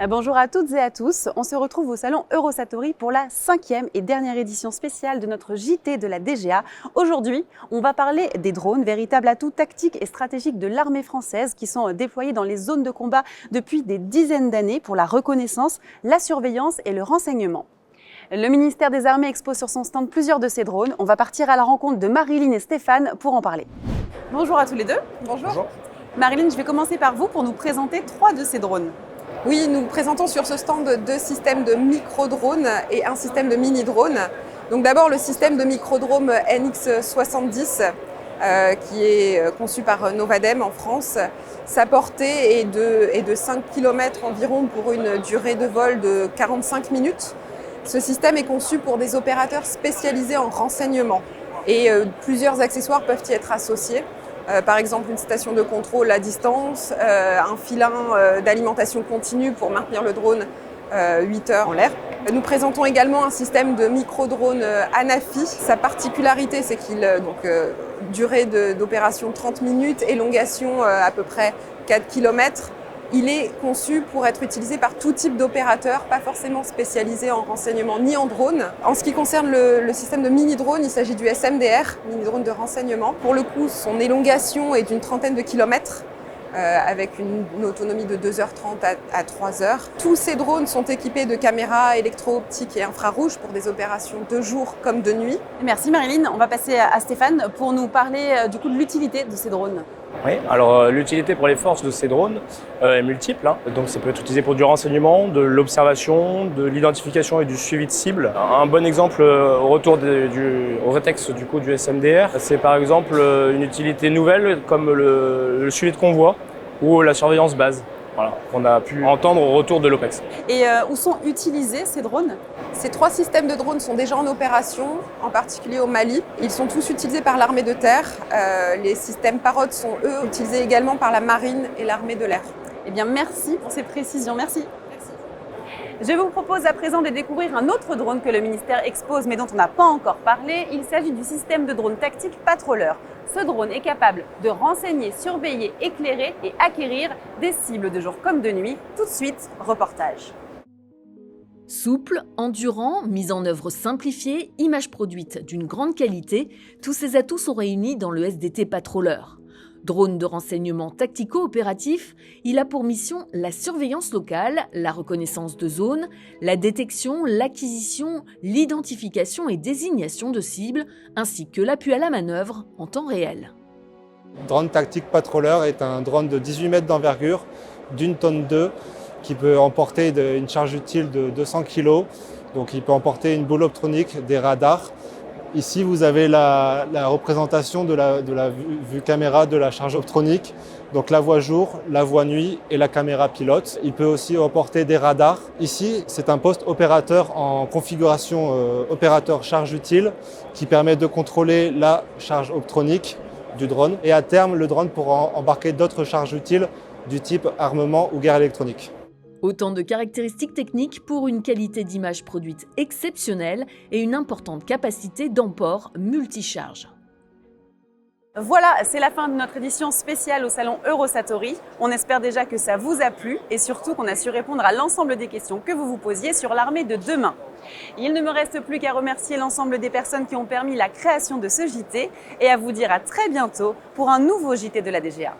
Bonjour à toutes et à tous, on se retrouve au salon Eurosatory pour la 5e et dernière édition spéciale de notre JT de la DGA. Aujourd'hui, on va parler des drones, véritables atouts tactiques et stratégiques de l'armée française qui sont déployés dans les zones de combat depuis des dizaines d'années pour la reconnaissance, la surveillance et le renseignement. Le ministère des Armées expose sur son stand plusieurs de ces drones. On va partir à la rencontre de Marilyn et Stéphane pour en parler. Bonjour à tous les deux. Bonjour. Marilyn, je vais commencer par vous pour nous présenter 3 de ces drones. Oui, nous présentons sur ce stand 2 systèmes de micro-drones et un système de mini-drone. Donc d'abord le système de micro-drone NX70 qui est conçu par Novadem en France. Sa portée est de 5 km environ pour une durée de vol de 45 minutes. Ce système est conçu pour des opérateurs spécialisés en renseignement et plusieurs accessoires peuvent y être associés. Par exemple une station de contrôle à distance, un filin d'alimentation continue pour maintenir le drone 8 heures en l'air. Nous présentons également un système de micro-drone Anafi. Sa particularité, c'est qu'il durée d'opération 30 minutes, élongation à peu près 4 km. Il est conçu pour être utilisé par tout type d'opérateur, pas forcément spécialisé en renseignement ni en drone. En ce qui concerne le système de mini-drone, il s'agit du SMDR, mini-drone de renseignement. Pour le coup, son élongation est d'une trentaine de kilomètres, avec une autonomie de 2h30 à 3h. Tous ces drones sont équipés de caméras électro-optiques et infrarouges pour des opérations de jour comme de nuit. Merci Marilyn. On va passer à Stéphane pour nous parler du coup de l'utilité de ces drones. Oui, alors l'utilité pour les forces de ces drones est multiple. Donc ça peut être utilisé pour du renseignement, de l'observation, de l'identification et du suivi de cible. Un bon exemple au retour au rétexte du SMDR, c'est par exemple une utilité nouvelle comme le suivi de convoi ou la surveillance base. Voilà, qu'on a pu entendre au retour de l'OPEX. Et où sont utilisés ces drones ? Ces 3 systèmes de drones sont déjà en opération, en particulier au Mali. Ils sont tous utilisés par l'armée de terre. Les systèmes Parrot sont eux utilisés également par la marine et l'armée de l'air. Eh bien, merci pour ces précisions. Merci. Je vous propose à présent de découvrir un autre drone que le ministère expose mais dont on n'a pas encore parlé. Il s'agit du système de drone tactique Patroller. Ce drone est capable de renseigner, surveiller, éclairer et acquérir des cibles de jour comme de nuit. Tout de suite, reportage. Souple, endurant, mise en œuvre simplifiée, image produite d'une grande qualité, tous ces atouts sont réunis dans le SDT Patroller. Drone de renseignement tactico-opératif, il a pour mission la surveillance locale, la reconnaissance de zones, la détection, l'acquisition, l'identification et désignation de cibles, ainsi que l'appui à la manœuvre en temps réel. Drone tactique Patroller est un drone de 18 mètres d'envergure, d'une tonne 2, qui peut emporter une charge utile de 200 kg. Donc il peut emporter une boule optronique, des radars. Ici, vous avez la représentation de la vue caméra de la charge optronique, donc la voie jour, la voie nuit et la caméra pilote. Il peut aussi emporter des radars. Ici, c'est un poste opérateur en configuration opérateur charge utile qui permet de contrôler la charge optronique du drone. Et à terme, le drone pourra embarquer d'autres charges utiles du type armement ou guerre électronique. Autant de caractéristiques techniques pour une qualité d'image produite exceptionnelle et une importante capacité d'emport multicharge. Voilà, c'est la fin de notre édition spéciale au salon Eurosatory. On espère déjà que ça vous a plu et surtout qu'on a su répondre à l'ensemble des questions que vous vous posiez sur l'armée de demain. Il ne me reste plus qu'à remercier l'ensemble des personnes qui ont permis la création de ce JT et à vous dire à très bientôt pour un nouveau JT de la DGA.